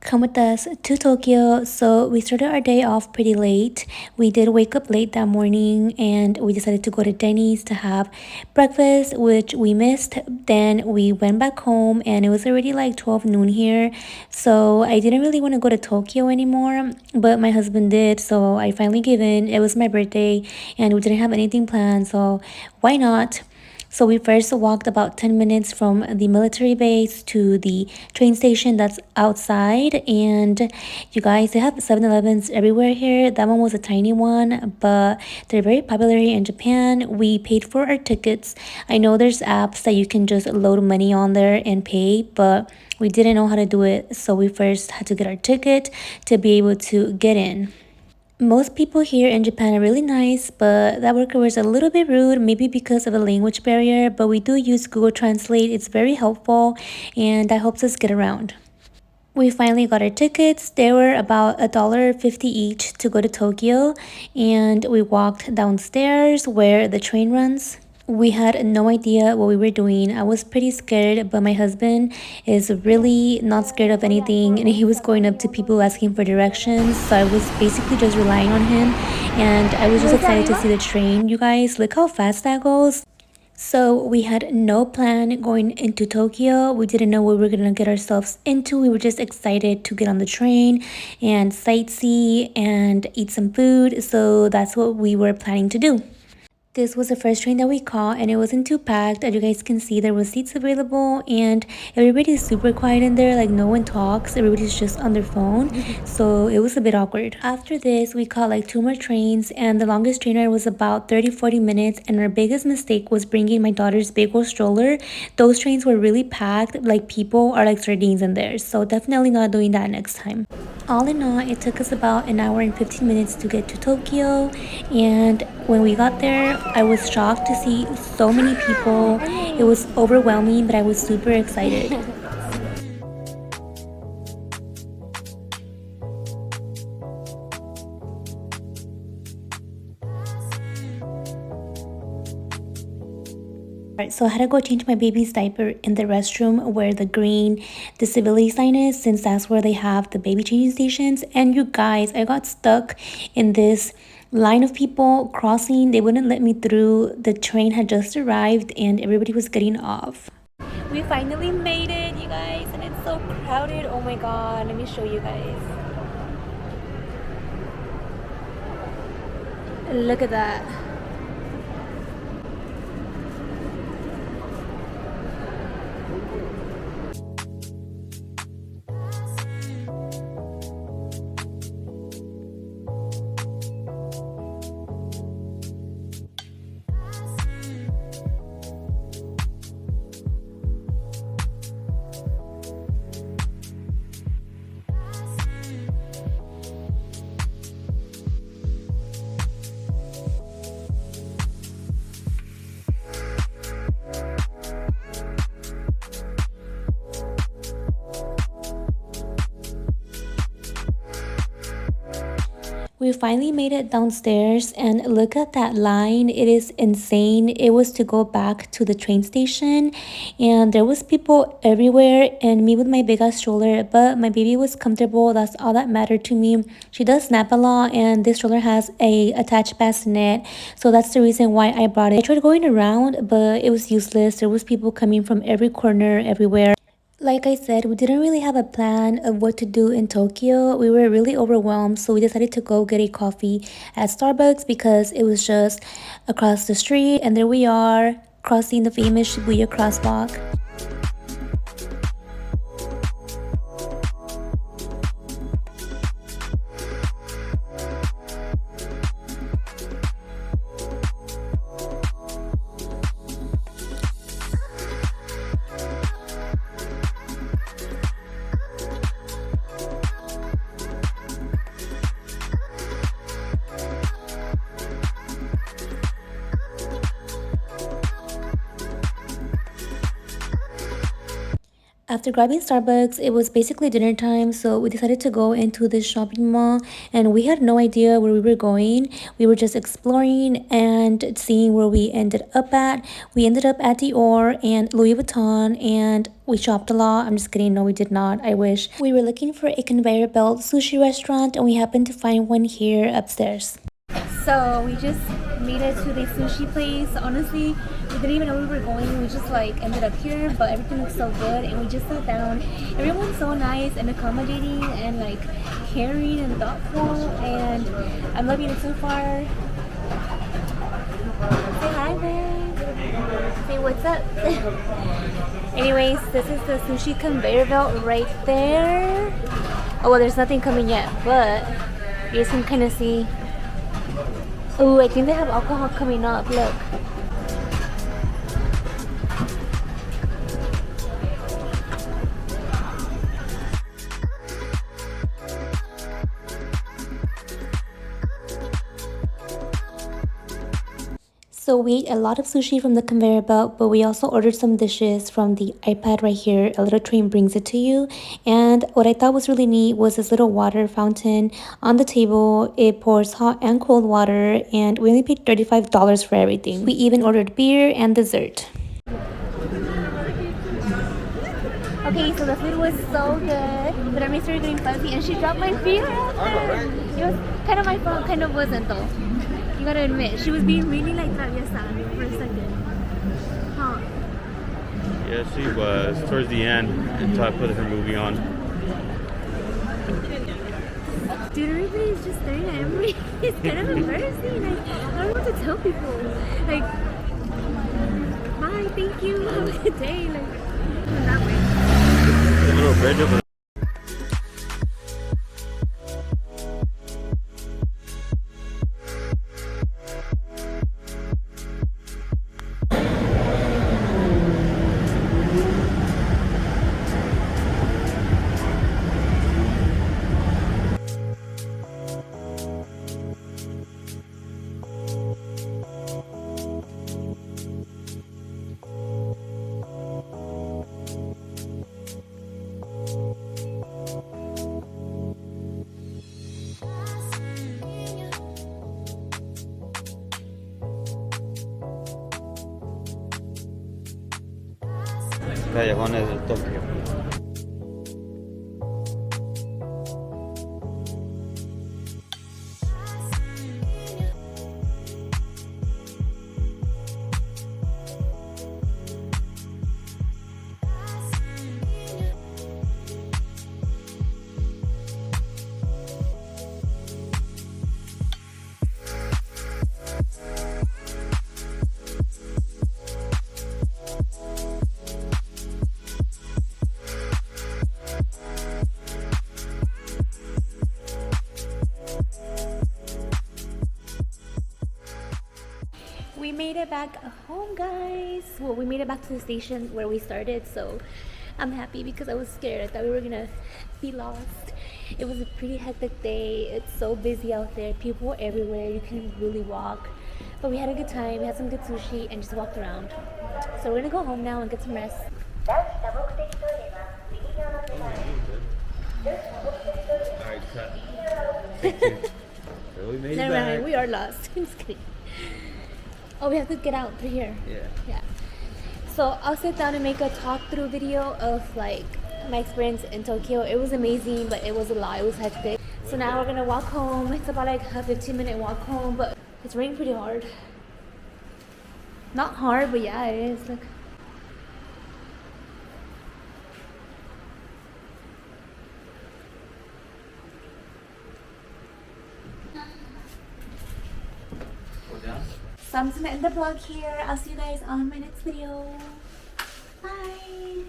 Come with us to Tokyo. So we started our day off pretty late. We did wake up late that morning and we decided to go to Denny's to have breakfast, which we missed. Then we went back home and it was already like 12 noon here. So I didn't really want to go to Tokyo anymore, but my husband did. So I finally gave in. It was my birthday and we didn't have anything planned. So why not? So we first walked about 10 minutes from the military base to the train station that's outside. And you guys, they have 7-Elevens everywhere here. That one was a tiny one, but they're very popular here in Japan. We paid for our tickets. I know there's apps that you can just load money on there and pay, but we didn't know how to do it. So we first had to get our ticket to be able to get in. Most people here in Japan are really nice, but that worker was a little bit rude, maybe because of a language barrier, but we do use Google Translate. It's very helpful and that helps us get around. We finally got our tickets. They were about $1.50 each to go to Tokyo, and we walked downstairs where the train runs. We had no idea what we were doing. I was pretty scared, but my husband is really not scared of anything, and he was going up to people asking for directions. So I was basically just relying on him, and I was just excited to see the train. You guys, look how fast that goes. So we had no plan going into Tokyo. We didn't know what we were gonna get ourselves into. We were just excited to get on the train and sightsee and eat some food. So that's what we were planning to do. This was the first train that we caught and it wasn't too packed. As you guys can see, there was seats available and everybody's super quiet in there. Like no one talks. Everybody's just on their phone. So it was a bit awkward. After this, we caught like 2 more trains and the longest train ride was about 30-40 minutes. And our biggest mistake was bringing my daughter's big old stroller. Those trains were really packed. Like people are like sardines in there. So definitely not doing that next time. All in all, it took us about an hour and 15 minutes to get to Tokyo. And when we got there, I was shocked to see so many people. It was overwhelming, but I was super excited. Alright, so I had to go change my baby's diaper in the restroom where the green disability sign is, since that's where they have the baby changing stations. And you guys, I got stuck in this line of people crossing. They wouldn't let me through. The train had just arrived and everybody was getting off. We finally made it, you guys, and it's so crowded. Oh my god, let me show you guys. Look at that. We finally made it downstairs and look at that line. It is insane. It was to go back to the train station and there was people everywhere and me with my big ass stroller, but my baby was comfortable. That's all that mattered to me. She does nap a lot and this stroller has a attached bassinet, so that's the reason why I brought it. I tried going around, but it was useless. There was people coming from every corner, everywhere. Like I said, we didn't really have a plan of what to do in Tokyo. We were really overwhelmed, so we decided to go get a coffee at Starbucks because it was just across the street. And there we are, crossing the famous Shibuya crosswalk. After grabbing Starbucks, it was basically dinner time, so we decided to go into this shopping mall, and we had no idea where we were going. We were just exploring and seeing where we ended up at. We ended up at Dior and Louis Vuitton, and we shopped a lot. I'm just kidding, no we did not, I wish. We were looking for a conveyor belt sushi restaurant, and we happened to find one here upstairs. So we just made it to the sushi place. Honestly, we didn't even know where we were going. We just like ended up here, but everything looks so good, and we just sat down. Everyone's so nice and accommodating and like caring and thoughtful, and I'm loving it so far. Say hi, babe. Say what's up. Anyways, this is the sushi conveyor belt right there. Oh well, there's nothing coming yet, but you guys can kind of see. Oh, I think they have alcohol coming up. Look. So we ate a lot of sushi from the conveyor belt, but we also ordered some dishes from the iPad right here. A little train brings it to you. And what I thought was really neat was this little water fountain on the table. It pours hot and cold water, and we only paid $35 for everything. We even ordered beer and dessert. Okay, so the food was so good, but I started getting fuzzy and she dropped my finger. It was kind of my fault, kind of wasn't though. You gotta admit, she was being really like traviesa for a second. Huh? Yeah, she was. Towards the end, until I put her movie on. Dude, everybody's just staring at me. It's kind of embarrassing. Like, I don't know what to tell people. Like, bye, thank you, have a good day. Like, that way. A little bridge over. Callejones de Tokio. We made it back home, guys. Well, we made it back to the station where we started, so I'm happy because I was scared. I thought we were gonna be lost. It was a pretty hectic day. It's so busy out there. People were everywhere. You can really walk. But we had a good time. We had some good sushi and just walked around. So we're gonna go home now and get some rest. Alright, cut. Thank you. So we made it Never back. mind, we are lost. I'm just kidding. Oh, we have to get out through here. Yeah. So I'll sit down and make a talk through video of like my experience in Tokyo. It was amazing, but it was a lot. It was hectic. So now we're gonna walk home. It's about like a 15-minute walk home, but it's raining pretty hard. Not hard, but yeah, it is. Look. So I'm just gonna end the vlog here. I'll see you guys on my next video. Bye.